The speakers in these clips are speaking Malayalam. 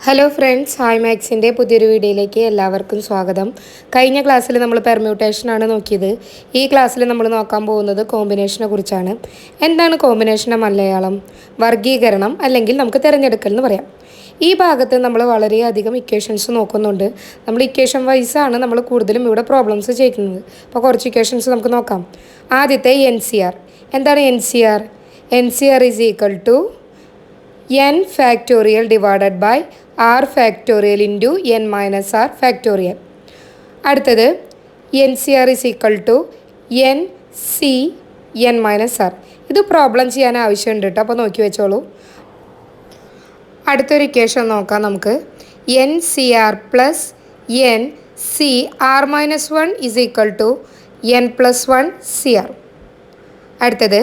ഹലോ ഫ്രണ്ട്സ്, ഹായ് മാത്സിൻ്റെ പുതിയൊരു വീഡിയോയിലേക്ക് എല്ലാവർക്കും സ്വാഗതം. കഴിഞ്ഞ ക്ലാസ്സിൽ നമ്മൾ പെർമ്യൂട്ടേഷനാണ് നോക്കിയത്. ഈ ക്ലാസ്സിൽ നമ്മൾ നോക്കാൻ പോകുന്നത് കോമ്പിനേഷനെ കുറിച്ചാണ്. എന്താണ് കോമ്പിനേഷൻ്റെ മലയാളം? വർഗീകരണം അല്ലെങ്കിൽ നമുക്ക് തിരഞ്ഞെടുക്കൽ എന്ന് പറയാം. ഈ ഭാഗത്ത് നമ്മൾ വളരെയധികം ഇക്വേഷൻസ് നോക്കുന്നുണ്ട്. നമ്മൾ ഇക്വേഷൻ വൈസാണ് നമ്മൾ കൂടുതലും ഇവിടെ പ്രോബ്ലംസ് ചെയ്യുന്നത്. അപ്പോൾ കുറച്ച് ഇക്വേഷൻസ് നമുക്ക് നോക്കാം. ആദ്യത്തെ NCR. എന്താണ് NCR? NCR is equal to n factorial divided by r factorial into n minus r factorial. അടുത്തത് NCR is equal to NC n minus r. ഇത് പ്രോബ്ലം ചെയ്യാൻ ആവശ്യമുണ്ട് കേട്ടോ, അപ്പോൾ നോക്കി വെച്ചോളൂ. അടുത്തൊരു ഇക്വേഷൻ നോക്കാം നമുക്ക്. NCR plus NCR minus 1 is equal to n plus 1 CR. അടുത്തത്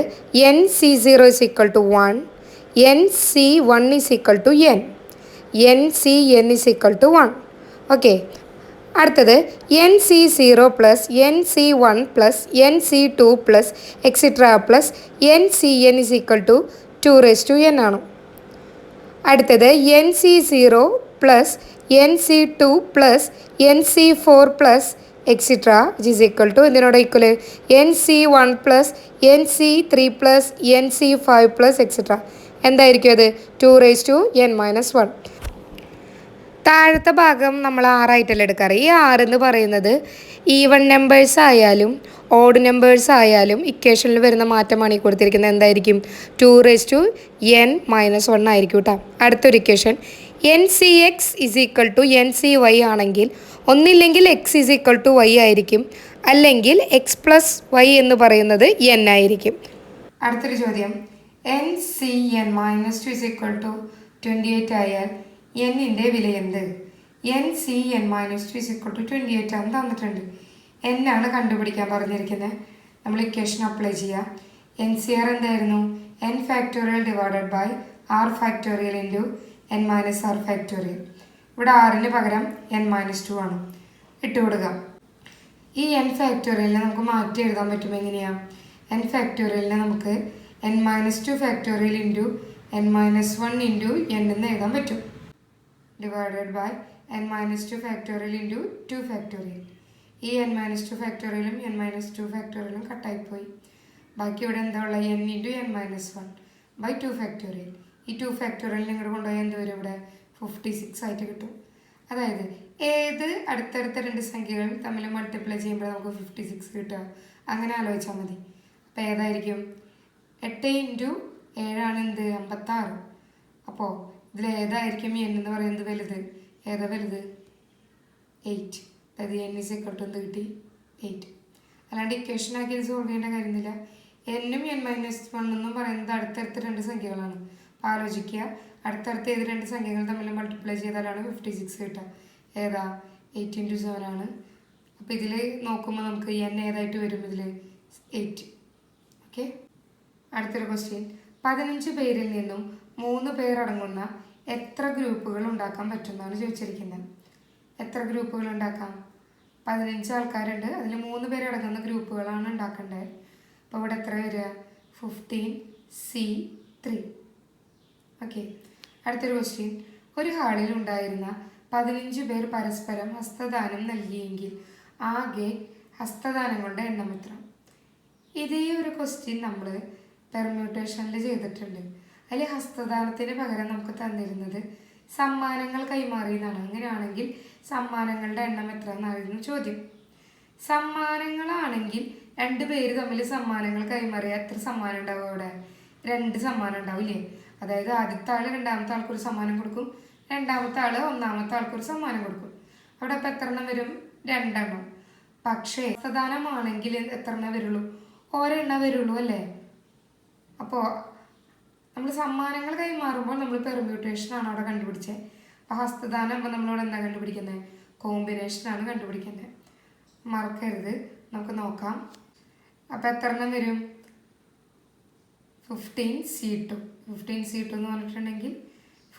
NC0 is equal to 1. NC1 is equal to n. NCn is equal to 1. Okay. അടുത്തത് NC0 plus NC1 plus NC2 plus etcetera plus NCn is equal to 2n ആണ്. അടുത്തത് NC0 plus NC2 plus NC4 plus etcetera is equal to ഇതിനോട് equal NC1 plus NC3 plus NC5 plus etcetera. എന്തായിരിക്കും അത്? 2n minus 1. താഴത്തെ ഭാഗം നമ്മൾ 6 ആയിട്ടല്ലേ എടുക്കാറ്. ഈ 6 എന്ന് പറയുന്നത് ഈവൺ നമ്പേഴ്സ് ആയാലും ഓഡ് നമ്പേഴ്സ് ആയാലും ഇക്വേഷനിൽ വരുന്ന മാറ്റമാണ് ഈ കൊടുത്തിരിക്കുന്നത്. എന്തായിരിക്കും? 2n minus 1 ആയിരിക്കും കേട്ടോ. അടുത്തൊരു equation NCX is equal to NCY ആണെങ്കിൽ ഒന്നില്ലെങ്കിൽ x is equal to y ആയിരിക്കും, അല്ലെങ്കിൽ x plus y എന്ന് പറയുന്നത് n ആയിരിക്കും. അടുത്തൊരു ചോദ്യം NCn minus 2 is equal to 28 ആയാൽ എന്നിൻ്റെ വില എന്ത്? NCn minus 2 is equal to 28 ആണ് തന്നിട്ടുണ്ട്. n ആണ് കണ്ടുപിടിക്കാൻ പറഞ്ഞിരിക്കുന്നത്. നമ്മൾ ഇക്വേഷൻ അപ്ലൈ ചെയ്യാം. NCR എന്തായിരുന്നു? n factorial divided by r factorial into n minus r factorial. ഇവിടെ rന് പകരം n മൈനസ് 2 ആണ് ഇട്ട് കൊടുക്കുക. ഈ n ഫാക്ടോറിയലിനെ നമുക്ക് മാറ്റി എഴുതാൻ പറ്റും. എങ്ങനെയാണ്? n ഫാക്ടോറിയലിനെ നമുക്ക് n minus 2 factorial into n minus 1 into n എന്ന് എഴുതാൻ പറ്റും. Divided by n minus 2 factorial into 2 factorial. ഈ n മൈനസ് 2 ഫാക്ടോറിയലും n മൈനസ് 2 ഫാക്ടോറിയലും കട്ടായിപ്പോയി. ബാക്കി ഇവിടെ എന്താ ഉള്ളത്? n into n minus 1 by 2 factorial. ഈ 2 ഫാക്ടോറിയൽ ഇങ്ങോട്ട് കൊണ്ടുപോയി എന്ത് വരും? ഇവിടെ 56 ആയിട്ട് കിട്ടും. അതായത് ഏത് അടുത്തടുത്ത രണ്ട് സംഖ്യകൾ തമ്മിൽ മൾട്ടിപ്ലൈ ചെയ്യുമ്പോൾ നമുക്ക് 56 കിട്ടുക. അങ്ങനെ ആലോചിച്ചാൽ മതി. അപ്പോൾ ഏതായിരിക്കും? 8 ഇൻറ്റു 7 എന്ത്? 56. അപ്പോൾ ഇതിൽ ഏതായിരിക്കും n എന്ന് പറയുന്നത് വലുത്? ഏതാ വലുത്? 8. അതായത് n is equal to എന്ത് കിട്ടി? 8. അല്ലാണ്ട് ഇക്വേഷൻ ആക്കി ഇത് സോൾവ് ചെയ്യേണ്ട കാര്യമില്ല. n-ഉം n മൈനസ് 1 എന്നും പറയുന്നത് അടുത്തടുത്ത രണ്ട് സംഖ്യകളാണ്. അപ്പോൾ ആലോചിക്കുക, അടുത്തടുത്ത് ഏത് രണ്ട് സംഖ്യകൾ തമ്മിൽ മൾട്ടിപ്ലൈ ചെയ്താലാണ് 56 കിട്ടുക. ഏതാ? 8 ഇൻറ്റു 7 ആണ്. അപ്പോൾ ഇതിൽ നോക്കുമ്പോൾ നമുക്ക് n ഏതായിട്ട് വരും? ഇതിൽ 8. ഓക്കെ. അടുത്തൊരു ക്വസ്റ്റ്യൻ. 15 പേരിൽ നിന്നും 3 പേർ അടങ്ങുന്ന എത്ര ഗ്രൂപ്പുകൾ ഉണ്ടാക്കാൻ പറ്റുമെന്നാണ് ചോദിച്ചിരിക്കുന്നത്. എത്ര ഗ്രൂപ്പുകൾ ഉണ്ടാക്കാം? 15 ആൾക്കാരുണ്ട്, അതിൽ 3 പേർ അടങ്ങുന്ന ഗ്രൂപ്പുകളാണ് ഉണ്ടാക്കേണ്ടത്. അപ്പോൾ ഇവിടെ എത്ര വരിക? 15C3. ഓക്കെ. അടുത്തൊരു ക്വസ്റ്റ്യൻ. ഒരു ഹാളിൽ ഉണ്ടായിരുന്ന 15 പേർ പരസ്പരം ഹസ്തദാനം നൽകിയെങ്കിൽ ആകെ ഹസ്തദാനങ്ങളുടെ എണ്ണം എത്ര? ഇതേ ഒരു ക്വസ്റ്റ്യൻ നമ്മൾ പെർമ്യൂട്ടേഷനിൽ ചെയ്തിട്ടുണ്ട്. അതിൽ ഹസ്തദാനത്തിന് പകരം നമുക്ക് തന്നിരുന്നത് സമ്മാനങ്ങൾ കൈമാറിയെന്നാണ്. അങ്ങനെയാണെങ്കിൽ സമ്മാനങ്ങളുടെ എണ്ണം എത്ര എന്നായിരുന്നു ചോദ്യം. സമ്മാനങ്ങളാണെങ്കിൽ 2 പേര് തമ്മിൽ സമ്മാനങ്ങൾ കൈമാറിയാൽ എത്ര സമ്മാനം ഉണ്ടാവും? അവിടെ 2 സമ്മാനം ഉണ്ടാവില്ലേ? അതായത് ആദ്യത്തെ ആൾ രണ്ടാമത്തെ ആൾക്കൊരു സമ്മാനം കൊടുക്കും, രണ്ടാമത്തെ ആൾ ഒന്നാമത്തെ ആൾക്കൊരു സമ്മാനം കൊടുക്കും. അവിടെ അപ്പോൾ എത്ര എണ്ണം വരും? 2 എണ്ണം. പക്ഷേ ഹസ്തദാനമാണെങ്കിൽ എത്ര എണ്ണം വരുള്ളൂ? ഒരെണ്ണം വരുള്ളൂ അല്ലേ? അപ്പോൾ നമ്മൾ സമ്മാനങ്ങൾ കൈമാറുമ്പോൾ നമ്മൾ പെർമ്യൂട്ടേഷനാണ് അവിടെ കണ്ടുപിടിച്ചത്. അപ്പോൾ ഹസ്തദാനം അപ്പോൾ നമ്മളിവിടെ എന്താ കണ്ടുപിടിക്കുന്നത്? കോമ്പിനേഷനാണ് കണ്ടുപിടിക്കുന്നത്. മറക്കരുത്. നമുക്ക് നോക്കാം. അപ്പോൾ എത്ര എണ്ണം വരും? 15C2. 15C2 എന്ന് പറഞ്ഞിട്ടുണ്ടെങ്കിൽ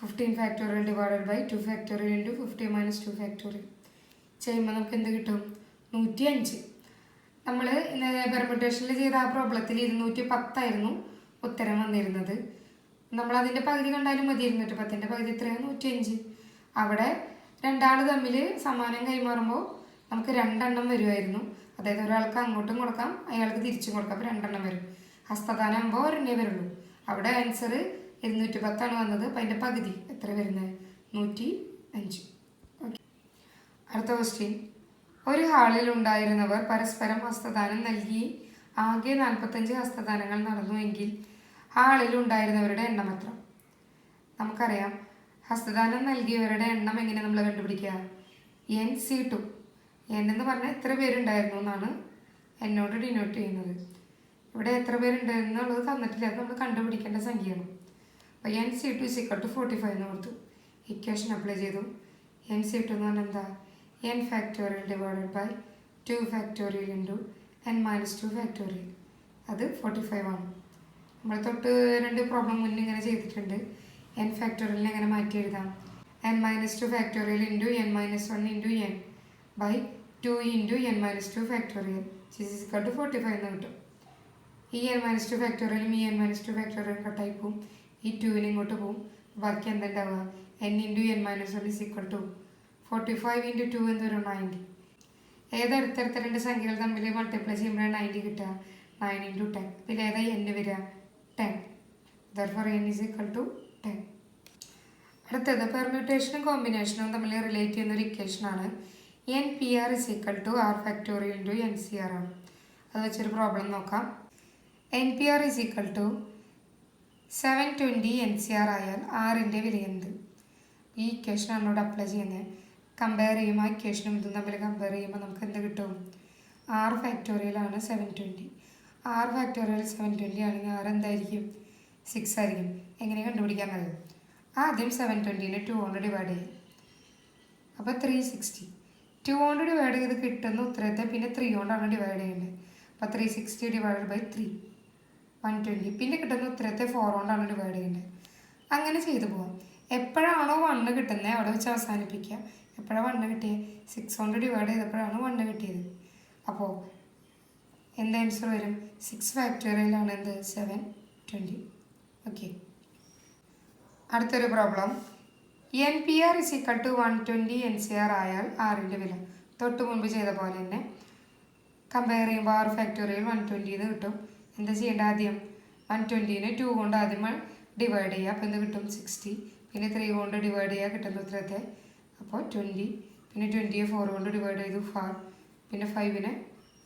15 factorial divided by 2 factorial into 15 minus 2 factorial ചെയ്യുമ്പോൾ നമുക്ക് എന്ത് കിട്ടും? 105. നമ്മൾ പെർമ്യൂട്ടേഷനിൽ ചെയ്ത ആ പ്രോബ്ലത്തിൽ 210 ഉത്തരം വന്നിരുന്നത്. നമ്മളതിൻ്റെ പകുതി കണ്ടാലും മതി. 210ൻ്റെ പകുതി എത്രയാണ്? 105. അവിടെ രണ്ടാൾ തമ്മിൽ സമ്മാനം കൈമാറുമ്പോൾ നമുക്ക് രണ്ടെണ്ണം വരുമായിരുന്നു. അതായത് ഒരാൾക്ക് അങ്ങോട്ടും കൊടുക്കാം, അയാൾക്ക് തിരിച്ചും കൊടുക്കാം. അപ്പോൾ രണ്ടെണ്ണം വരും. ഹസ്തദാനം ആകുമ്പോൾ ഒരെണ്ണേ വരുള്ളൂ. അവിടെ ആൻസർ 210 വന്നത്. അപ്പം അതിൻ്റെ പകുതി എത്ര വരുന്നത്? 105. ഓക്കെ. അടുത്ത ക്വസ്റ്റ്യൻ. ഒരു ഹാളിൽ ഉണ്ടായിരുന്നവർ പരസ്പരം ഹസ്തദാനം നൽകി ആകെ 45 ഹസ്തദാനങ്ങൾ നടന്നുവെങ്കിൽ ഹാളിൽ ഉണ്ടായിരുന്നവരുടെ എണ്ണം എത്ര? നമുക്കറിയാം ഹസ്തദാനം നൽകിയവരുടെ എണ്ണം എങ്ങനെ നമ്മൾ കണ്ടുപിടിക്കുക? NC2. N എന്ന് പറഞ്ഞാൽ എത്ര പേരുണ്ടായിരുന്നു എന്നാണ് എന്നോട് ഡിനോട്ട് ചെയ്യുന്നത്. ഇവിടെ എത്ര പേരുണ്ടായിരുന്നുള്ളത് തന്നിട്ടില്ല, അത് നമ്മൾ കണ്ടുപിടിക്കേണ്ട സംഖ്യയാണ്. അപ്പോൾ NC2 = 45 എന്ന് കൊടുത്തു. ഇക്വേഷൻ അപ്ലൈ ചെയ്തു. NC2 എന്ന് പറഞ്ഞാൽ എന്താ? n factorial divided by 2 factorial into n - 2 factorial. അത് 45 ആണ്. നമ്മൾ തൊട്ട് 2 പ്രോബ്ലം മുന്നേ ഇങ്ങനെ ചെയ്തിട്ടുണ്ട്. n ഫാക്ടോറിയലിനെ എങ്ങനെ മാറ്റി എഴുതാം? n - 2 factorial into n - 1 into n by 2 into n - 2 factorial = 45 എന്ന് കിട്ടും. ഈ n - 2 ഫാക്ടോറിയലും ഈ n - 2 ഫാക്ടോറിയലും കട്ടായി പോവും. ഈ 2 ഇങ്ങോട്ട് പോവും. ബാക്കി എന്താ ഉണ്ടാവുക? n ഇൻറ്റു n - 1 = 45 ഇൻറ്റു 2 എന്ന് വരും 90. ഏതടുത്തടുത്ത രണ്ട് സംഖ്യകൾ തമ്മിൽ മൾട്ടിപ്ലൈ ചെയ്യുമ്പോഴാണ് 90 കിട്ടുക. 9 ഇൻറ്റു 10. ഇതിൽ ഏതാ n വരിക? 10. Therefore n = 10. അടുത്തത് പെർമ്യൂട്ടേഷനും കോമ്പിനേഷനും തമ്മിൽ റിലേറ്റ് ചെയ്യുന്ന ഒരു ഇക്വേഷനാണ് NPR = R factorial into NCR ആണ്. അത് വെച്ചൊരു പ്രോബ്ലം നോക്കാം. NPR = 720 NCR ആയാൽ ആറിൻ്റെ വില എന്ത്? ഈ ഇക്വേഷനാണ് ഇവിടെ അപ്ലൈ ചെയ്യുന്നത്. കമ്പയർ ചെയ്യുമ്പോൾ ഇക്വേഷനും ഇതും തമ്മിൽ കമ്പയർ ചെയ്യുമ്പോൾ നമുക്ക് എന്ത് കിട്ടും? R ഫാക്ടോറിയലാണ് 720. R ഫാക്ടോറിയൽ 720 ആണെങ്കിൽ R എന്തായിരിക്കും? 6 ആയിരിക്കും. എങ്ങനെ കണ്ടുപിടിക്കാൻ കഴിയും? ആദ്യം 720നെ 2 കൊണ്ട് ഡിവൈഡ് ചെയ്യും. അപ്പോൾ 360. 2 കൊണ്ട് ഡിവൈഡ് ചെയ്ത് കിട്ടുന്ന ഉത്തരത്തെ പിന്നെ 3 കൊണ്ടാണ് ഡിവൈഡ് ചെയ്യേണ്ടത്. അപ്പോൾ 360 ഡിവൈഡഡ് ബൈ 3 120. പിന്നെ കിട്ടുന്ന ഉത്തരത്തെ 4 കൊണ്ടാണ് ഡിവൈഡ് ചെയ്യേണ്ടത്. അങ്ങനെ ചെയ്തു പോകാം. എപ്പോഴാണോ 1 കിട്ടുന്നത് അവിടെ വെച്ച് അവസാനിപ്പിക്കുക. എപ്പോഴാണ് 1 കിട്ടിയത്? 6 കൊണ്ട് ഡിവൈഡ് ചെയ്തപ്പോഴാണ് 1 കിട്ടിയത്. അപ്പോൾ എന്താ ആൻസർ വരും? 6 ഫാക്ടോറിയലാണ് എന്ത്? 720. ഓക്കെ. അടുത്തൊരു പ്രോബ്ലം. NPR = 120 NCR ആയാൽ ആറിൻ്റെ വില. തൊട്ട് മുൻപ് ചെയ്ത പോലെ തന്നെ കമ്പയർ ചെയ്യുമ്പോൾ R ഫാക്ടോറിയൽ 120 എന്ന് കിട്ടും. എന്താ ചെയ്യേണ്ട? ആദ്യം 120നെ 2 കൊണ്ട് ആദ്യം ഡിവൈഡ് ചെയ്യുക. അപ്പോൾ എന്ത് കിട്ടും? 60. പിന്നെ 3 കൊണ്ട് ഡിവൈഡ് ചെയ്യുക കിട്ടുന്ന ഉത്തരത്തെ. അപ്പോൾ 20. പിന്നെ 20യെ 4 കൊണ്ട് ഡിവൈഡ് ചെയ്തു 5. പിന്നെ 5നെ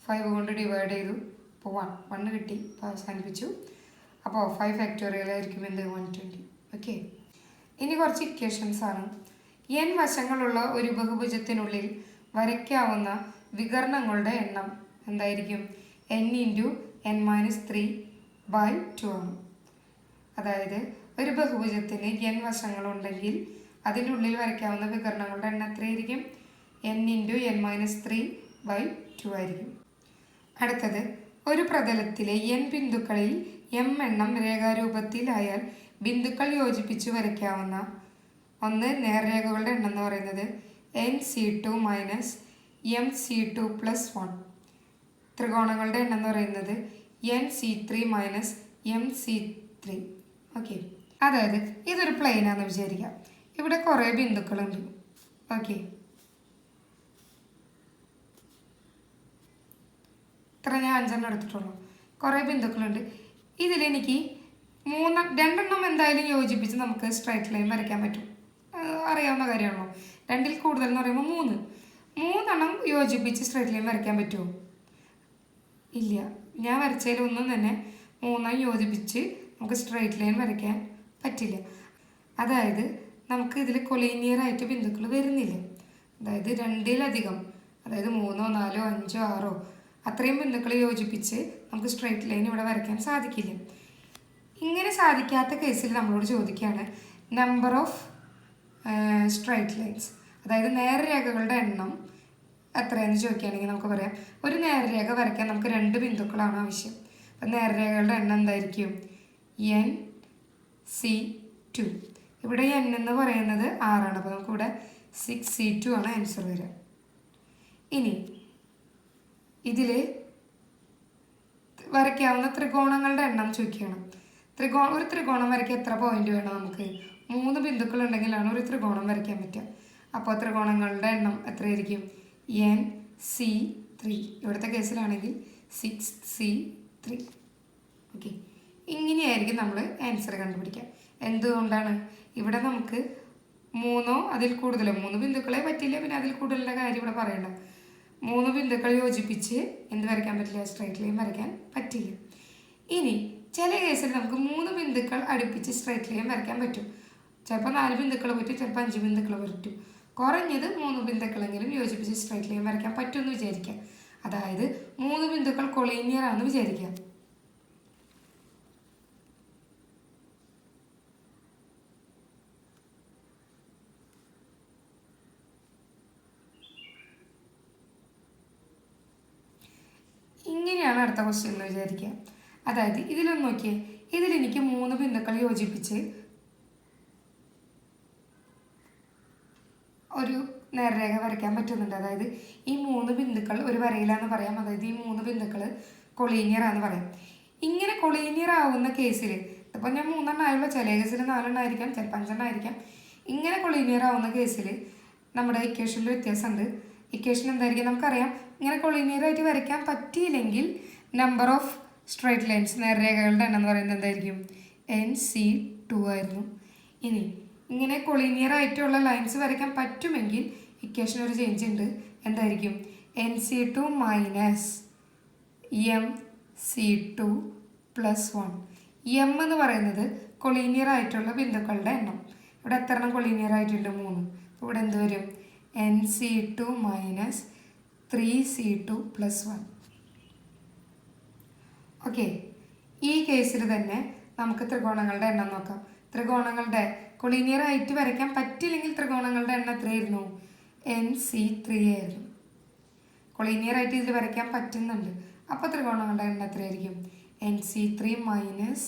5 കൊണ്ട് ഡിവൈഡ് ചെയ്തു. അപ്പോൾ 1 കിട്ടി. അപ്പോൾ അവസാനിപ്പിച്ചു. അപ്പോൾ 5 ഫാക്ടോറിയൽ ആയിരിക്കും എന്ത്? 120. ഓക്കെ. ഇനി കുറച്ച് ഇക്വേഷൻസ് ആണ്. n വശങ്ങളുള്ള ഒരു ബഹുഭുജത്തിനുള്ളിൽ വരയ്ക്കാവുന്ന വികർണങ്ങളുടെ എണ്ണം എന്തായിരിക്കും? n ഇൻറ്റു n - 3/2 ആണ്. അതായത് ഒരു ബഹുഭുജത്തിന് n വശങ്ങളുണ്ടെങ്കിൽ അതിനുള്ളിൽ വരയ്ക്കാവുന്ന വികർണങ്ങളുടെ എണ്ണം എത്രയായിരിക്കും? n ഇൻറ്റു n - 3/2 ആയിരിക്കും. അടുത്തത്, ഒരു പ്രതലത്തിലെ n ബിന്ദുക്കളിൽ m എണ്ണം രേഖാരൂപത്തിലായാൽ ബിന്ദുക്കൾ യോജിപ്പിച്ച് വരയ്ക്കാവുന്ന നേർരേഖകളുടെ എണ്ണം എന്ന് പറയുന്നത് NC2 - MC2 + 1. ത്രികോണങ്ങളുടെ എണ്ണം എന്ന് പറയുന്നത് NC3 - MC3. ഓക്കെ. അതായത് ഇതൊരു പ്ലെയിനാണെന്ന് വിചാരിക്കാം. ഇവിടെ കുറേ ബിന്ദുക്കളുണ്ട്. ഓക്കെ. ഇത്ര ഞാൻ 5 എടുത്തിട്ടുള്ളൂ. കുറേ ബിന്ദുക്കളുണ്ട്. ഇതിലെനിക്ക് 2 എന്തായാലും യോജിപ്പിച്ച് നമുക്ക് സ്ട്രൈറ്റ് ലൈൻ വരയ്ക്കാൻ പറ്റും. അറിയാവുന്ന കാര്യമാണല്ലോ. 2ൽ കൂടുതൽ എന്ന് പറയുമ്പോൾ 3 യോജിപ്പിച്ച് സ്ട്രൈറ്റ് ലൈൻ വരയ്ക്കാൻ പറ്റുമോ? ഇല്ല. ഞാൻ വരച്ചതിൽ ഒന്നും തന്നെ 3 യോജിപ്പിച്ച് നമുക്ക് സ്ട്രൈറ്റ് ലൈൻ വരയ്ക്കാൻ പറ്റില്ല. അതായത് നമുക്ക് ഇതിൽ കൊളീനിയറായിട്ട് ബിന്ദുക്കൾ വരുന്നില്ല. അതായത് 2ലധികം, അതായത് 3, 4, 5, 6 അത്രയും ബിന്ദുക്കൾ യോജിപ്പിച്ച് നമുക്ക് സ്ട്രൈറ്റ് ലൈൻ ഇവിടെ വരയ്ക്കാൻ സാധിക്കില്ല. ഇങ്ങനെ സാധിക്കാത്ത കേസിൽ നമ്മളോട് ചോദിക്കുകയാണ് നമ്പർ ഓഫ് സ്ട്രൈറ്റ് ലൈൻസ്, അതായത് നേർരേഖകളുടെ എണ്ണം എത്രയെന്ന് ചോദിക്കുകയാണെങ്കിൽ നമുക്ക് പറയാം ഒരു നേർരേഖ വരയ്ക്കാൻ നമുക്ക് 2 ബിന്ദുക്കളാണ് ആവശ്യം. അപ്പം നേർരേഖകളുടെ എണ്ണം എന്തായിരിക്കും? NC2. ഇവിടെ n എന്ന് പറയുന്നത് 6ആണ്. അപ്പോൾ നമുക്കിവിടെ 6C2 ആണ് ആൻസർ വരിക. ഇനി ഇതിൽ വരയ്ക്കാവുന്ന ത്രികോണങ്ങളുടെ എണ്ണം ചോദിക്കുകയാണ്. ഒരു ത്രികോണം വരയ്ക്കാൻ എത്ര പോയിന്റ് വേണം? നമുക്ക് 3 ബിന്ദുക്കൾ ഉണ്ടെങ്കിലാണ് ഒരു ത്രികോണം വരയ്ക്കാൻ പറ്റുക. അപ്പോൾ ത്രികോണങ്ങളുടെ എണ്ണം എത്രയായിരിക്കും? NC3. ഇവിടുത്തെ കേസിലാണെങ്കിൽ 6C3. ഓക്കെ, ഇങ്ങനെയായിരിക്കും നമ്മൾ ആൻസർ കണ്ടുപിടിക്കുക. എന്തുകൊണ്ടാണ്? ഇവിടെ നമുക്ക് 3 അതിൽ കൂടുതലോ 3 ബിന്ദുക്കളെ പറ്റില്ല, പിന്നെ അതിൽ കൂടുതലുള്ള കാര്യം ഇവിടെ പറയണ്ട. 3 ബിന്ദുക്കൾ യോജിപ്പിച്ച് എന്ത് വരയ്ക്കാൻ പറ്റില്ല? സ്ട്രൈറ്റ് ലൈൻ വരയ്ക്കാൻ പറ്റില്ല. ഇനി ചില കേസിൽ നമുക്ക് 3 ബിന്ദുക്കൾ അടുപ്പിച്ച് സ്ട്രൈറ്റ് ലൈൻ വരയ്ക്കാൻ പറ്റും. ചിലപ്പോൾ 4 ബിന്ദുക്കൾ പറ്റും, ചിലപ്പോൾ 5 ബിന്ദുക്കൾ പറ്റും. കുറഞ്ഞത് 3 ബിന്ദുക്കളെങ്കിലും യോജിപ്പിച്ച് സ്ട്രൈറ്റ് ലൈൻ വരയ്ക്കാൻ പറ്റുമെന്ന് വിചാരിക്കാം. അതായത് 3 ബിന്ദുക്കൾ കൊളീനിയർ ആണെന്ന് വിചാരിക്കാം. ഇങ്ങനെയാണ് അടുത്ത ക്വസ്റ്റ്യൻ എന്ന് വിചാരിക്കുക. അതായത് ഇതിലൊന്ന് നോക്കിയേ, ഇതിലെനിക്ക് 3 ബിന്ദുക്കൾ യോജിപ്പിച്ച് ഒരു നേർരേഖ വരയ്ക്കാൻ പറ്റുന്നുണ്ട്. അതായത് ഈ 3 ബിന്ദുക്കൾ ഒരു വരയിലാന്ന് പറയാം. അതായത് ഈ 3 ബിന്ദുക്കൾ കൊളീനിയർ ആണെന്ന് പറയാം. ഇങ്ങനെ കൊളീനിയർ ആവുന്ന കേസിൽ ഇപ്പം ഞാൻ 3 എണ്ണം ആയുള്ള, ചില കേസിൽ 4 എണ്ണം ആയിരിക്കാം, ചിലപ്പോൾ 5 എണ്ണം ആയിരിക്കാം. ഇങ്ങനെ കൊളീനിയർ ആവുന്ന കേസിൽ നമ്മുടെ ഇക്വേഷനിൽ വ്യത്യാസമുണ്ട്. ഇക്വേഷൻ എന്തായിരിക്കും? നമുക്കറിയാം, ഇങ്ങനെ കൊളീനിയർ ആയിട്ട് വരയ്ക്കാൻ പറ്റിയില്ലെങ്കിൽ നമ്പർ ഓഫ് സ്ട്രൈറ്റ് ലൈൻസ്, നേർരേഖകളുടെ എണ്ണം എന്ന് പറയുന്നത് എന്തായിരിക്കും? NC2 ആയിരുന്നു. ഇനി ഇങ്ങനെ കൊളീനിയർ ആയിട്ടുള്ള ലൈൻസ് വരയ്ക്കാൻ പറ്റുമെങ്കിൽ ഇക്വേഷൻ ഒരു ചേഞ്ച് ഉണ്ട്. എന്തായിരിക്കും? NC2 minus MC2 plus 1. M എന്ന് പറയുന്നത് കൊളീനിയർ ആയിട്ടുള്ള ബിന്ദുക്കളുടെ എണ്ണം. ഇവിടെ എത്ര എണ്ണം കൊളീനിയർ ആയിട്ടുണ്ട്? 3. അപ്പോൾ ഇവിടെ എന്ത് വരും? NC2 minus 3C2 plus 1. Okay, ഈ കേസിൽ തന്നെ നമുക്ക് ത്രികോണങ്ങളുടെ എണ്ണം നോക്കാം. ത്രികോണങ്ങളുടെ കൊളീനിയർ ആയിട്ട് വരയ്ക്കാൻ പറ്റില്ലെങ്കിൽ ത്രികോണങ്ങളുടെ എണ്ണം എത്രയായിരുന്നു? NC3 ആയിരുന്നു. കൊളീനിയർ ആയിട്ട് ഇതിൽ വരയ്ക്കാൻ പറ്റുന്നുണ്ട്. അപ്പോൾ ത്രികോണങ്ങളുടെ എണ്ണം എത്രയായിരിക്കും? NC3 minus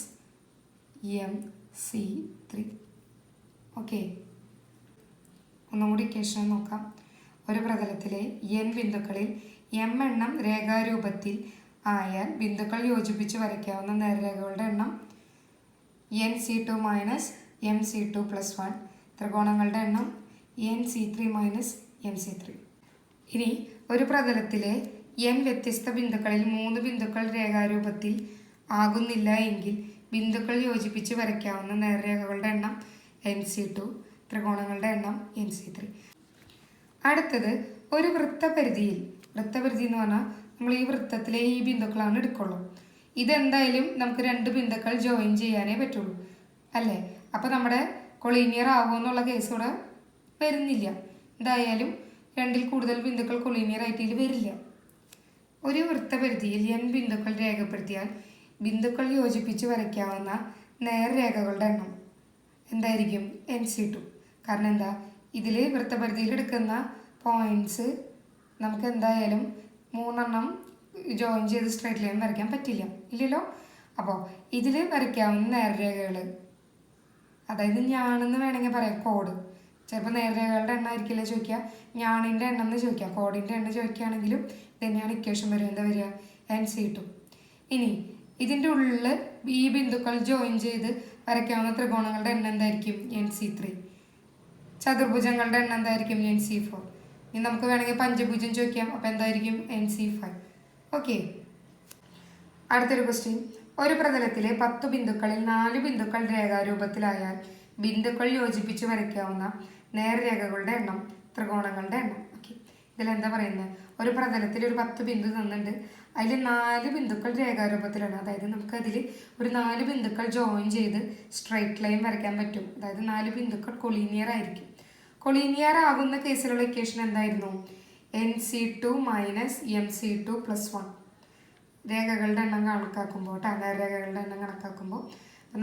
MC3. ഓക്കെ, ഒന്നും കൂടി ഇക്വേഷൻ നോക്കാം. ഒരു പ്രതലത്തിലെ n ബിന്ദുക്കളിൽ m എണ്ണം രേഖാരൂപത്തിൽ ആയാൽ ബിന്ദുക്കൾ യോജിപ്പിച്ച് വരയ്ക്കാവുന്ന നേർരേഖകളുടെ എണ്ണം NC2 മൈനസ് MC2 പ്ലസ് 1. ത്രികോണങ്ങളുടെ എണ്ണം NC3 മൈനസ് MC3. ഇനി ഒരു പ്രതലത്തിലെ n വ്യത്യസ്ത ബിന്ദുക്കളിൽ 3 ബിന്ദുക്കൾ രേഖാരൂപത്തിൽ ആകുന്നില്ല എങ്കിൽ ബിന്ദുക്കൾ യോജിപ്പിച്ച് വരയ്ക്കാവുന്ന നേർരേഖകളുടെ എണ്ണം NC2, ത്രികോണങ്ങളുടെ എണ്ണം NC3. അടുത്തത് ഒരു വൃത്തപരിധിയിൽ, വൃത്തപരിധി എന്ന് പറഞ്ഞാൽ നമ്മൾ ഈ വൃത്തത്തിലെ ഈ ബിന്ദുക്കളാണ് എടുക്കുള്ളൂ. ഇതെന്തായാലും നമുക്ക് 2 ബിന്ദുക്കൾ ജോയിൻ ചെയ്യാനേ പറ്റുള്ളൂ, അല്ലേ? അപ്പോൾ നമ്മുടെ കൊളീനിയർ ആവുമെന്നുള്ള കേസ് ഇവിടെ വരുന്നില്ല. എന്തായാലും 2ൽ കൂടുതൽ ബിന്ദുക്കൾ കൊളീനിയർ ആയിട്ട് ഇതിൽ വരില്ല. ഒരു വൃത്തപരിധിയിൽ n ബിന്ദുക്കൾ രേഖപ്പെടുത്തിയാൽ ബിന്ദുക്കൾ യോജിപ്പിച്ച് വരയ്ക്കാവുന്ന നേർരേഖകളുടെ എണ്ണം എന്തായിരിക്കും? NC2. കാരണം എന്താ? ഇതിൽ വൃത്തപരിധിയിൽ എടുക്കുന്ന പോയിൻറ്റ്സ് നമുക്ക് എന്തായാലും 3 എണ്ണം ജോയിൻ ചെയ്ത് സ്ട്രൈറ്റ് ലൈൻ വരയ്ക്കാൻ പറ്റില്ല, ഇല്ലല്ലോ. അപ്പോൾ ഇതിൽ വരയ്ക്കാവുന്ന നേർരേഖകൾ, അതായത് ഞാണെന്ന് വേണമെങ്കിൽ പറയാം, കോഡ്. ചിലപ്പോൾ നേർരേഖകളുടെ എണ്ണം ആയിരിക്കില്ല ചോദിക്കുക, ഞാണിൻ്റെ എണ്ണം എന്ന് ചോദിക്കുക. കോഡിൻ്റെ എണ്ണം ചോദിക്കുകയാണെങ്കിലും തന്നെയാണ് ഇക്വേഷൻ വരിക. എന്താ വരിക? NC2. ഇനി ഇതിൻ്റെ ഉള്ളിൽ ഈ ബിന്ദുക്കൾ ജോയിൻ ചെയ്ത് വരയ്ക്കാവുന്ന ത്രികോണങ്ങളുടെ എണ്ണം എന്തായിരിക്കും? NC3. ചതുർഭുജങ്ങളുടെ എണ്ണം എന്തായിരിക്കും? NC4. ഇനി നമുക്ക് വേണമെങ്കിൽ പഞ്ചഭുജം ചോദിക്കാം. അപ്പോൾ എന്തായിരിക്കും? NC5. ഓക്കെ, അടുത്തൊരു ക്വസ്റ്റ്യൻ. ഒരു പ്രതലത്തിലെ 10 ബിന്ദുക്കളിൽ 4 ബിന്ദുക്കൾ രേഖാരൂപത്തിലായാൽ ബിന്ദുക്കൾ യോജിപ്പിച്ച് വരയ്ക്കാവുന്ന നേർരേഖകളുടെ എണ്ണം, ത്രികോണങ്ങളുടെ എണ്ണം. ഓക്കെ, ഇതിലെന്താ പറയുന്നത്? ഒരു പ്രതലത്തിൽ ഒരു 10 ബിന്ദു തന്നിട്ടുണ്ട്. അതിൽ 4 ബിന്ദുക്കൾ രേഖാരൂപത്തിലാണ്. അതായത് നമുക്കതിൽ ഒരു 4 ബിന്ദുക്കൾ ജോയിൻ ചെയ്ത് സ്ട്രൈറ്റ് ലൈൻ വരയ്ക്കാൻ പറ്റും. അതായത് 4 ബിന്ദുക്കൾ കൊളീനിയർ ആയിരിക്കും. കൊളീനിയർ ആകുന്ന കേസിലുള്ള ഇക്വേഷൻ എന്തായിരുന്നു? NC2 minus MC2 plus 1. രേഖകളുടെ എണ്ണം കണക്കാക്കുമ്പോൾ, നേർരേഖകളുടെ എണ്ണം കണക്കാക്കുമ്പോൾ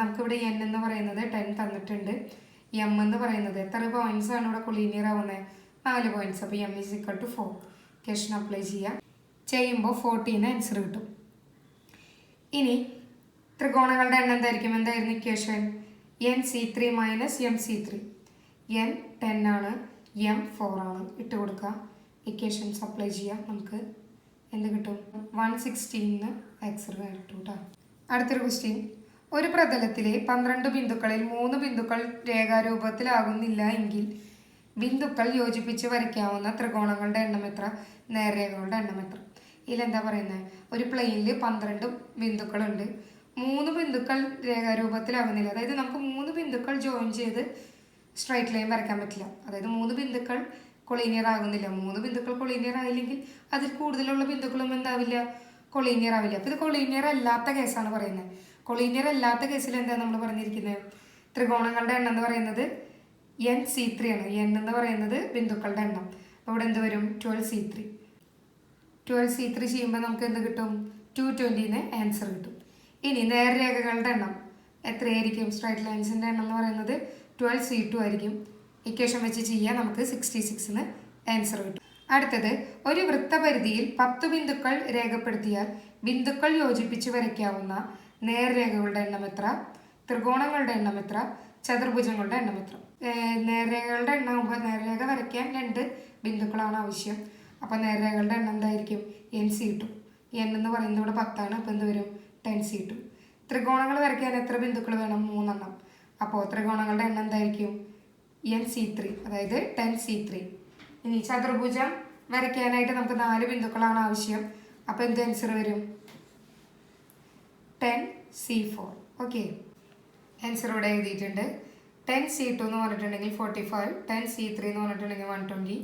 നമുക്കിവിടെ n എന്ന് പറയുന്നത് 10 തന്നിട്ടുണ്ട്. m എന്ന് പറയുന്നത് എത്ര പോയിന്റ്സ് ആണ് ഇവിടെ കൊളീനിയർ ആവുന്നത്? 4 പോയിന്റ്സ്. അപ്പോൾ m is equal to 4. Equation apply ചെയ്യുമ്പോൾ 14 ആൻസർ കിട്ടും. ഇനി ത്രികോണങ്ങളുടെ എണ്ണം എന്തായിരുന്നു equation? NC3 minus MC3. n 10 ആണ്, m 4 ആണ്. ഇട്ട് കൊടുക്കുക, ഇക്വേഷൻസ് അപ്ലൈ ചെയ്യാം. നമുക്ക് എന്ത് കിട്ടും? 116 ആൻസർ കിട്ടും കേട്ടോ. അടുത്തൊരു ക്വസ്റ്റ്യൻ. ഒരു പ്രതലത്തിലെ 12 ബിന്ദുക്കളിൽ 3 ബിന്ദുക്കൾ രേഖാരൂപത്തിലാകുന്നില്ല എങ്കിൽ ബിന്ദുക്കൾ യോജിപ്പിച്ച് വരയ്ക്കാവുന്ന ത്രികോണങ്ങളുടെ എണ്ണം എത്ര, നേർരേഖകളുടെ എണ്ണം എത്ര. ഇതിലെന്താ പറയുന്നത്, ഒരു പ്ലെയിനിൽ 12 ബിന്ദുക്കളുണ്ട്. 3 ബിന്ദുക്കൾ രേഖാരൂപത്തിലാകുന്നില്ല. അതായത് നമുക്ക് 3 ബിന്ദുക്കൾ ജോയിൻ ചെയ്ത് സ്ട്രൈറ്റ് ലൈൻ വരയ്ക്കാൻ പറ്റില്ല. അതായത് 3 ബിന്ദുക്കൾ കൊളീനിയർ ആകുന്നില്ല. 3 ബിന്ദുക്കൾ കൊളീനിയർ ആയില്ലെങ്കിൽ അതിൽ കൂടുതലുള്ള ബിന്ദുക്കളും എന്താവില്ല, കൊളീനിയർ ആവില്ല. അപ്പോൾ ഇത് കൊളീനിയർ അല്ലാത്ത കേസാണ് പറയുന്നത്. കൊളീനിയർ അല്ലാത്ത കേസിൽ എന്താ നമ്മൾ പറഞ്ഞിരിക്കുന്നത്, ത്രികോണങ്ങളുടെ എണ്ണം എന്ന് പറയുന്നത് NC3 ആണ്. n എന്ന് പറയുന്നത് ബിന്ദുക്കളുടെ എണ്ണം. അപ്പോൾ ഇവിടെ എന്ത് വരും, 12C3. 12C3 ചെയ്യുമ്പോൾ നമുക്ക് എന്ത് കിട്ടും, 220 ആൻസർ കിട്ടും. ഇനി നേർരേഖകളുടെ എണ്ണം എത്രയായിരിക്കും, സ്ട്രൈറ്റ് ലൈൻസിൻ്റെ എണ്ണം എന്ന് പറയുന്നത് 12C2 ആയിരിക്കും. ഇക്വേഷൻ വെച്ച് ചെയ്യാൻ നമുക്ക് 66 ആൻസർ കിട്ടും. അടുത്തത്, ഒരു വൃത്തപരിധിയിൽ 10 ബിന്ദുക്കൾ രേഖപ്പെടുത്തിയാൽ ബിന്ദുക്കൾ യോജിപ്പിച്ച് വരയ്ക്കാവുന്ന നേർരേഖകളുടെ എണ്ണം എത്ര, ത്രികോണങ്ങളുടെ എണ്ണം എത്ര, ചതുർഭുജങ്ങളുടെ എണ്ണം എത്ര. നേർരേഖകളുടെ എണ്ണം ആകുമ്പോൾ നേർരേഖ വരയ്ക്കാൻ 2 ബിന്ദുക്കളാണ് ആവശ്യം. അപ്പോൾ നേർരേഖകളുടെ എണ്ണം എന്തായിരിക്കും, NC2. n എന്ന് പറയുന്നത് ഇവിടെ 10 ആണ്. അപ്പോൾ എന്ത് വരും, 10C2. ത്രികോണങ്ങൾ വരയ്ക്കാൻ എത്ര ബിന്ദുക്കൾ വേണം, 3 എണ്ണം. അപ്പോൾ ത്രികോണങ്ങളുടെ എണ്ണം എന്തായിരിക്കും, NC3, അതായത് 10C3. ഇനി ചതുർഭുജം വരയ്ക്കാനായിട്ട് നമുക്ക് 4 ബിന്ദുക്കളാണ് ആവശ്യം. അപ്പോൾ എന്ത് ആൻസർ വരും, 10C4. ഓക്കെ, ആൻസർ ഇവിടെ എഴുതിയിട്ടുണ്ട്. 10C2 എന്ന് പറഞ്ഞിട്ടുണ്ടെങ്കിൽ 45, 10C3 എന്ന് പറഞ്ഞിട്ടുണ്ടെങ്കിൽ 120,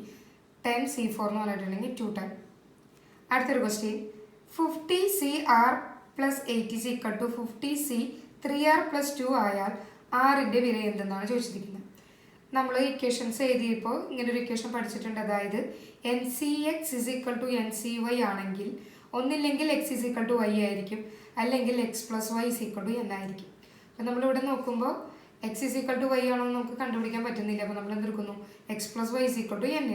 10C4 എന്ന് പറഞ്ഞിട്ടുണ്ടെങ്കിൽ 210. അടുത്തൊരു question, 50CR + 80 is equal to 50C 3R + 2 ആയാൽ ആറിൻ്റെ വില എന്തെന്നാണ് ചോദിച്ചിരിക്കുന്നത്. നമ്മൾ ഇക്വേഷൻസ് എഴുതിയപ്പോൾ ഇങ്ങനൊരു ഇക്വേഷൻ പഠിച്ചിട്ടുണ്ട്. അതായത് NCX is equal to NCY ആണെങ്കിൽ ഒന്നില്ലെങ്കിൽ X is equal to Y ആയിരിക്കും, അല്ലെങ്കിൽ X + Y is equal to N ആയിരിക്കും. അപ്പം നമ്മളിവിടെ നോക്കുമ്പോൾ X is equal to Y ആണോ എന്ന് നമുക്ക് കണ്ടുപിടിക്കാൻ പറ്റുന്നില്ല. അപ്പോൾ നമ്മൾ എന്തെടുക്കുന്നു, X + Y is equal to N.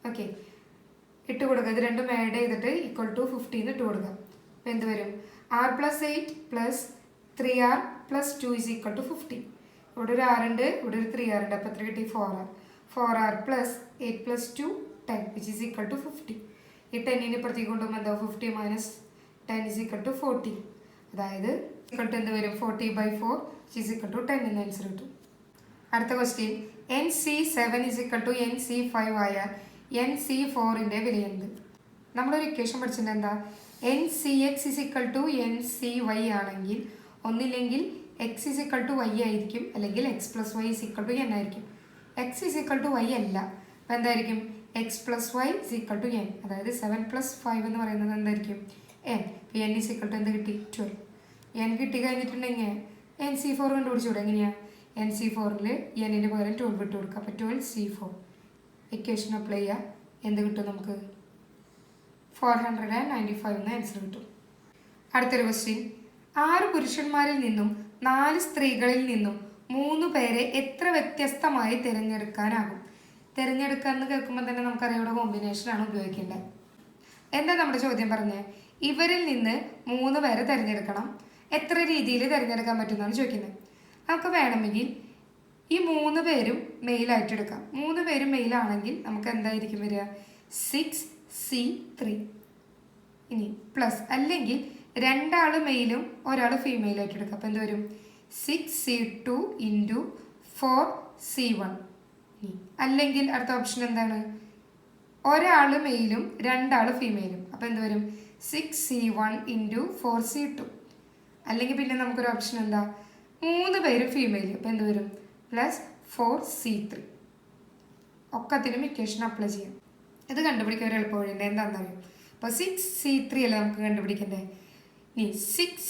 Okay, ഇട്ട് കൊടുക്കുക. ഇത് രണ്ടും ആഡ് ചെയ്തിട്ട് =50 ഇട്ട് കൊടുക്കുക. അപ്പോൾ എന്ത് വരും, R + 8 + 3R + 2 is equal to 50. ഇവിടെ ഒരു R ഉണ്ട്, ഇവിടെ ഒരു 3R ഉണ്ട്. അപ്പോൾ എത്ര കിട്ടി, 4R. 4R + 8 + 2 10 which is equal to 50. ഈ 10നെ ഇപ്പുറത്തേക്ക് കൊണ്ടുപോകുമ്പോൾ എന്താ, 50 - 10 is equal to 40. അതായത് എന്ത് വരും, 40/4 which is equal to 10 എന്ന് ആൻസർ കിട്ടും. അടുത്ത question, NC7 is equal to NC5 ആയാൽ NC4ൻ്റെ വില എന്ത്. നമ്മളൊരു ഇക്വേഷൻ പഠിച്ചിട്ടുണ്ട്. എന്താ, NCX is equal to NCY ആണെങ്കിൽ ഒന്നില്ലെങ്കിൽ X is equal to Y ആയിരിക്കും, അല്ലെങ്കിൽ X + Y is equal to N ആയിരിക്കും. X is equal to Y അല്ല. അപ്പോൾ എന്തായിരിക്കും, X + Y is equal to N. അതായത് 7 + 5 എന്ന് പറയുന്നത് എന്തായിരിക്കും, N. അപ്പോൾ N is equal to എന്ത് കിട്ടി, 12. N കിട്ടി കഴിഞ്ഞിട്ടുണ്ടെങ്കിൽ NC4 കണ്ടുപിടിച്ചൂടെ. എങ്ങനെയാണ്, NC4ൽ Nന് പകരം 12 ഇട്ട് കൊടുക്കുക. അപ്പോൾ 12C4 ഇക്വേഷൻ അപ്ലൈ ചെയ്യുക. എന്ത് കിട്ടും നമുക്ക്, 495 എന്ന് ആൻസർ കിട്ടും. അടുത്തൊരു ക്വസ്റ്റ്യൻ, 6 പുരുഷന്മാരിൽ നിന്നും 4 സ്ത്രീകളിൽ നിന്നും 3 പേരെ എത്ര വ്യത്യസ്തമായി തിരഞ്ഞെടുക്കാനാകും. തിരഞ്ഞെടുക്കുക എന്ന് കേൾക്കുമ്പോൾ തന്നെ നമുക്കറിയാം ഇവിടെ കോമ്പിനേഷനാണ് ഉപയോഗിക്കേണ്ടത്. എന്താ നമ്മുടെ ചോദ്യം പറഞ്ഞത്, ഇവരിൽ നിന്ന് 3 പേരെ തിരഞ്ഞെടുക്കണം, എത്ര രീതിയിൽ തിരഞ്ഞെടുക്കാൻ പറ്റുമെന്നാണ് ചോദിക്കുന്നത്. നമുക്ക് വേണമെങ്കിൽ ഈ 3 പേരും മെയിലായിട്ട് എടുക്കാം. 3 പേരും മെയിലാണെങ്കിൽ നമുക്ക് എന്തായിരിക്കും വരിക, 6C3. ഇനി പ്ലസ് അല്ലെങ്കിൽ 2 ആൾ മെയിലും 1 ആൾ ഫീമെയിലായിട്ട് എടുക്കാം. അപ്പോൾ എന്ത് വരും, 6C2 × 4C1. അല്ലെങ്കിൽ അടുത്ത ഓപ്ഷൻ എന്താണ്, 1 ആൾ മെയിലും 2 ആൾ ഫീമെയിലും. അപ്പോൾ എന്ത് വരും, 6C1 × 4C2. അല്ലെങ്കിൽ പിന്നെ നമുക്കൊരു ഓപ്ഷൻ എന്താ, 3 പേരും ഫീമെയിൽ. അപ്പോൾ എന്ത് വരും, +4C3. ഒക്കത്തിനും ഇക്വേഷൻ അപ്ലൈ ചെയ്യാം. ഇത് കണ്ടുപിടിക്കാൻ ഒരു എളുപ്പ വഴിയുണ്ട്. എന്താണെന്ന് അറിയാം. അപ്പോൾ 6C3 അല്ലേ നമുക്ക് കണ്ടുപിടിക്കണ്ടേ. ഇനി 6,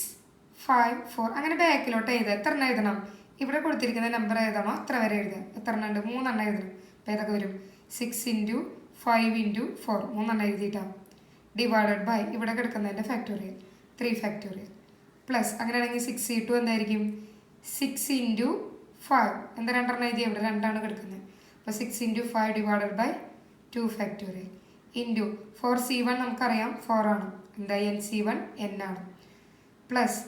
5, 4 അങ്ങനെ ബാക്കിലോട്ട് എഴുതുക. എത്ര എണ്ണം എഴുതണം, ഇവിടെ കൊടുത്തിരിക്കുന്ന നമ്പർ ഏതാണോ അത്ര വരെ എഴുതുക. എത്ര എണ്ണം ഉണ്ട്, 3 എണ്ണം എഴുതണം. അപ്പോൾ ഏതൊക്കെ വരും, 6 × 5 × 4 3 എണ്ണം എഴുതിയിട്ടാണ്. ഡിവൈഡഡ് ബൈ ഇവിടെ കിടക്കുന്നതിൻ്റെ ഫാക്ടോറിയൽ 3 ഫാക്ടോറിയൽ പ്ലസ്. അങ്ങനെയാണെങ്കിൽ 6C2 എന്തായിരിക്കും, 6 × 5 എന്താ 2 എണ്ണം എഴുതി, ഇവിടെ 2 ആണ് കിടക്കുന്നത്. അപ്പോൾ 6 × 5 divided by 2 factorial into 4C1 നമുക്കറിയാം 4 ആണ്, എന്താ NC1 N ആണ്, പ്ലസ്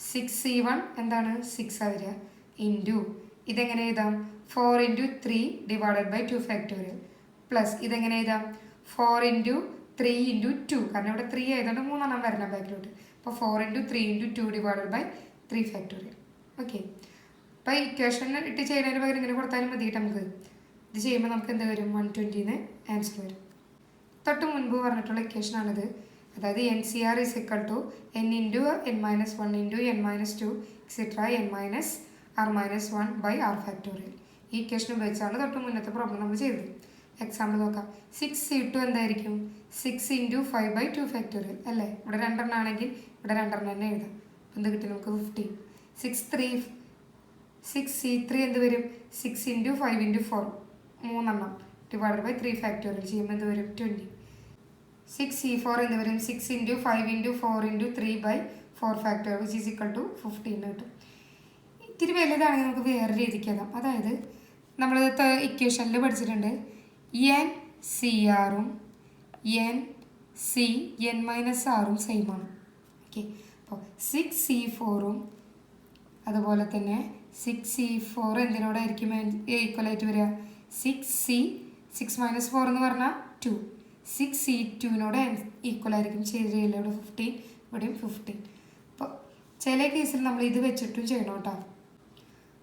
6C1 എന്താണ് 6 ആ വരിക, ഇൻറ്റു ഇതെങ്ങനെ എഴുതാം, 4 × 3 ഡിവൈഡഡ് ബൈ 2 ഫാക്ടോറിയൽ പ്ലസ് ഇതെങ്ങനെ എഴുതാം, 4 × 3 × 2 കാരണം ഇവിടെ 3 ആയതുകൊണ്ട് 3 എണ്ണം വരണം ബാക്കിലോട്ട്. അപ്പോൾ 4 × 3 × 2 ഡിവൈഡഡ് ബൈ 3 ഫാക്ടോറിയൽ. ഓക്കെ, അപ്പോൾ ഇക്വേഷൻ ഇട്ട് ചെയ്യുന്നതിന് പകരം ഇങ്ങനെ കൊടുത്താലും മതിയിട്ട് നമുക്ക് ഇത് ചെയ്യുമ്പോൾ നമുക്ക് എന്താ വരും 120 ആൻസർ വരും. തൊട്ട് മുൻപ് പറഞ്ഞിട്ടുള്ള ഇക്വേഷനാണിത്. അതായത് N C R is equal to N into n minus 1 into n minus 2 etcetera n minus r minus 1 by r factorial. ഈ ഇക്വേഷൻ ഉപയോഗിച്ചാണ് തൊട്ട് മുന്നത്തെ പ്രോബ്ലം നമ്മൾ ചെയ്തത്. എക്സാമ്പിൾ നോക്കാം. 6c2 എന്തായിരിക്കും? 6 ഇൻറ്റു 5 ബൈ 2 ഫാക്ടോറിയൽ അല്ലേ? ഇവിടെ 2 ആണെങ്കിൽ ഇവിടെ 2 തന്നെ എഴുതാം. എന്ത് കിട്ടി നമുക്ക്? 15. 6c3 എന്ത് വരും? 6 into 5 into 4 3 divided by 3 factorial ചെയ്യുമ്പോൾ എന്ത് വരും? 20. 6c4 എന്ത് വരും? 6 into 5 into 4 into 3 by 4 factorial which is equal to 15 കിട്ടും. ഇത്തിരി വലുതാണെങ്കിൽ നമുക്ക് വേറെ രീതിക്ക് എഴുതാം. അതായത് നമ്മൾ ഇക്വേഷനിൽ പഠിച്ചിട്ടുണ്ട് എൻ സി ആറും എൻ സി എൻ മൈനസ് ആറും സെയിമാണ്. ഓക്കെ, അപ്പോൾ 6c4ഉം അതുപോലെ തന്നെ 6c4 എന്തിനോടായിരിക്കും ഈക്വലായിട്ട് വരിക? 6 മൈനസ് 4 എന്ന് പറഞ്ഞാൽ 2. 6c2നോട് ഈക്വലായിരിക്കും. ശരിയല്ല, ഇവിടെ 15, ഇവിടെയും 15. അപ്പോൾ ചില കേസിൽ നമ്മൾ ഇത് വെച്ചിട്ടും ചെയ്യണം കേട്ടോ.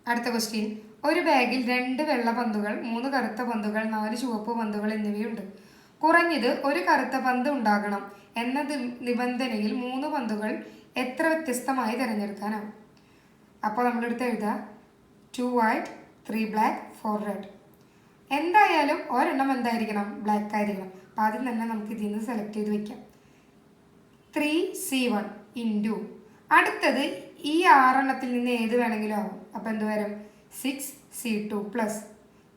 അടുത്ത ക്വസ്റ്റ്യൻ. ഒരു ബാഗിൽ 2 വെള്ള പന്തുകൾ, 3 കറുത്ത പന്തുകൾ, 4 ചുവപ്പ് പന്തുകൾ എന്നിവയുണ്ട്. കുറഞ്ഞത് ഒരു കറുത്ത പന്ത് ഉണ്ടാകണം എന്ന നിബന്ധനയിൽ 3 പന്തുകൾ എത്ര വ്യത്യസ്തമായി തിരഞ്ഞെടുക്കാനാവും? അപ്പോൾ നമ്മളെടുത്ത് എഴുതുക 2 white 3 black 4 red. എന്തായാലും ഒരെണ്ണം എന്തായിരിക്കണം? ബ്ലാക്ക് ആയിരിക്കണം. അപ്പോൾ ആദ്യം തന്നെ നമുക്ക് ഇതിൽ നിന്ന് സെലക്ട് ചെയ്ത് വെക്കാം. 3c1 ഇൻറ്റു അടുത്തത് ഈ 6 എണ്ണത്തിൽ നിന്ന് ഏത് വേണമെങ്കിലും ആവും. അപ്പോൾ എന്ത് വരും? 6c2 പ്ലസ്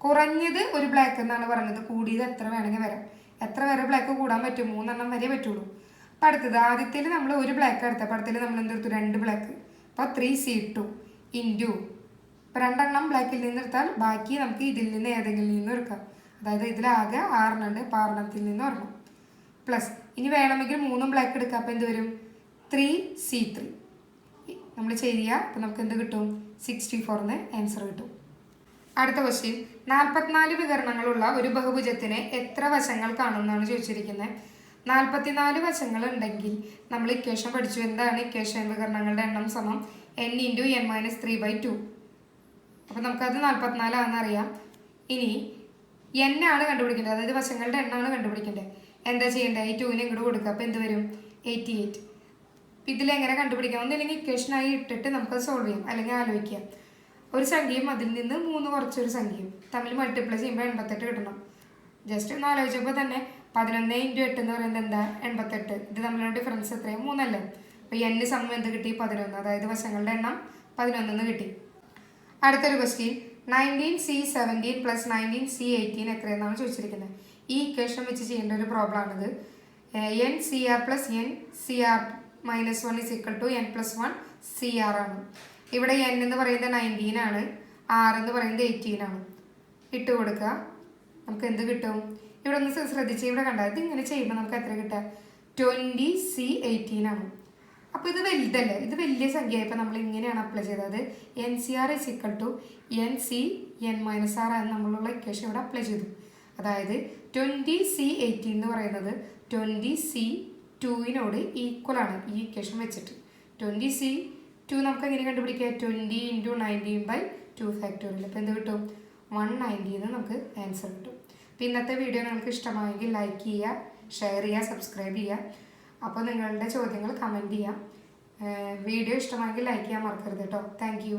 കുറഞ്ഞത് ഒരു ബ്ലാക്ക് എന്നാണ് പറഞ്ഞത്. കൂടിയത് എത്ര വേണമെങ്കിൽ വരാം. എത്ര വരെ ബ്ലാക്ക് കൂടാൻ പറ്റും? 3 എണ്ണം വരെ പറ്റുള്ളൂ. അപ്പോൾ അടുത്തത് ആദ്യത്തിൽ നമ്മൾ ഒരു ബ്ലാക്ക് എടുത്തത്. അപ്പോൾ അടുത്തതിൽ നമ്മൾ എന്തെടുത്തു? 2 ബ്ലാക്ക്. അപ്പോൾ 3c2 ഇൻറ്റു ഇപ്പോൾ 2 എണ്ണം ബ്ലാക്കിൽ നിന്ന് എടുത്താൽ ബാക്കി നമുക്ക് ഇതിൽ നിന്ന് ഏതെങ്കിലും നിന്ന് എടുക്കാം. അതായത് ഇതിലാകെ 6 എണ്ണം ഉണ്ട്. അപ്പോൾ 6 എണ്ണത്തിൽ നിന്ന് ഒരെണ്ണം പ്ലസ് ഇനി വേണമെങ്കിൽ 3 ബ്ലാക്ക് എടുക്കാം. അപ്പോൾ എന്ത് വരും? 3c3 നമ്മൾ ചെയ്യുക. അപ്പോൾ നമുക്ക് എന്ത് കിട്ടും? 64 ആൻസർ കിട്ടും. അടുത്ത ക്വസ്റ്റ്യൻ. 44 വികരണങ്ങളുള്ള ഒരു ബഹുഭുജത്തിന് എത്ര വശങ്ങൾ കാണുമെന്നാണ് ചോദിച്ചിരിക്കുന്നത്. 44 വശങ്ങൾ ഉണ്ടെങ്കിൽ നമ്മൾ ഇക്വേഷൻ പഠിച്ചു. എന്താണ് ഇക്വേഷൻ? വികരണങ്ങളുടെ എണ്ണം സമം n into n minus 3 by 2. അപ്പോൾ നമുക്കത് 44 ആണെന്ന് അറിയാം. ഇനി n ആണ് കണ്ടുപിടിക്കേണ്ടത്. അതായത് വശങ്ങളുടെ എണ്ണമാണ് കണ്ടുപിടിക്കേണ്ടത്. എന്താ ചെയ്യേണ്ടത്? ഈ 2നെ ഇങ്ങോട്ട് കൊടുക്കുക. അപ്പോൾ എന്ത് വരും? 88. ഇതിലെങ്ങനെ കണ്ടുപിടിക്കണം? ഒന്നില്ലെങ്കിൽ ഇക്വേഷനായി ഇട്ടിട്ട് നമുക്കത് സോൾവ് ചെയ്യാം, അല്ലെങ്കിൽ ആലോചിക്കാം. ഒരു സംഖ്യയും അതിൽ നിന്ന് 3 കുറച്ചൊരു സംഖ്യയും തമ്മിൽ മൾട്ടിപ്ലൈ ചെയ്യുമ്പോൾ 88 കിട്ടണം. ജസ്റ്റ് ഒന്ന് ആലോചിച്ചപ്പോൾ തന്നെ 11 ഇൻറ്റു 8 എന്ന് പറയുന്നത് എന്താ? 88. ഇത് തമ്മിലുള്ള ഡിഫറൻസ് എത്രയും 3 അല്ലേ? അപ്പോൾ n സമം എന്ത് കിട്ടി? 11. അതായത് വശങ്ങളുടെ എണ്ണം 11 കിട്ടി. അടുത്തൊരു ക്വസ്റ്റ്യൻ. 19c17 പ്ലസ് 19c18 എത്രയെന്നാണ് ചോദിച്ചിരിക്കുന്നത്. ഈ ഇക്വേഷൻ വെച്ച് ചെയ്യേണ്ട ഒരു പ്രോബ്ലം ആണിത്. N C R plus N C R minus 1 is equal to n plus 1 CR ആണ്. ഇവിടെ n എന്ന് പറയുന്നത് 19 ആണ്, r എന്ന് പറയുന്നത് 18 ആണ്. ഇട്ട് കൊടുക്കുക. നമുക്ക് എന്ത് കിട്ടും? ഇവിടെ ഒന്ന് ശ്രദ്ധിച്ച് ഇവിടെ കണ്ടാൽ ഇത് ഇങ്ങനെ ചെയ്യുമ്പോൾ നമുക്ക് എത്ര കിട്ടുക? 20c18 ആണ്. അപ്പോൾ ഇത് വലുതല്ലേ? ഇത് വലിയ സംഖ്യയായപ്പോൾ നമ്മൾ ഇങ്ങനെയാണ് അപ്ലൈ ചെയ്തത്. NCR is equal to NC n minus R എന്ന് നമ്മളുള്ള ഇക്വേഷൻ ഇവിടെ അപ്ലൈ ചെയ്തു. അതായത് 20c18 എന്ന് പറയുന്നത് 20c2നോട് ഈക്വൽ ആണ് ഈ ഇക്വേഷൻ വെച്ചിട്ട്. 20c2 നമുക്ക് എങ്ങനെ കണ്ടുപിടിക്കുക? 20 ഇൻറ്റു 19 ബൈ 2 ഫാക്ടോറിയൽ. അപ്പോൾ എന്ത് കിട്ടും? 190 എന്ന് നമുക്ക് ആൻസർ കിട്ടും. അപ്പോൾ ഇന്നത്തെ വീഡിയോ നിങ്ങൾക്ക് ഇഷ്ടമായെങ്കിൽ ലൈക്ക് ചെയ്യുക, ഷെയർ ചെയ്യുക, സബ്സ്ക്രൈബ് ചെയ്യുക. അപ്പോൾ നിങ്ങളുടെ ചോദ്യങ്ങൾ കമൻറ്റ് ചെയ്യാം. വീഡിയോ ഇഷ്ടമായെങ്കിൽ ലൈക്ക് ചെയ്യാൻ മറക്കരുത് കേട്ടോ. Thank you.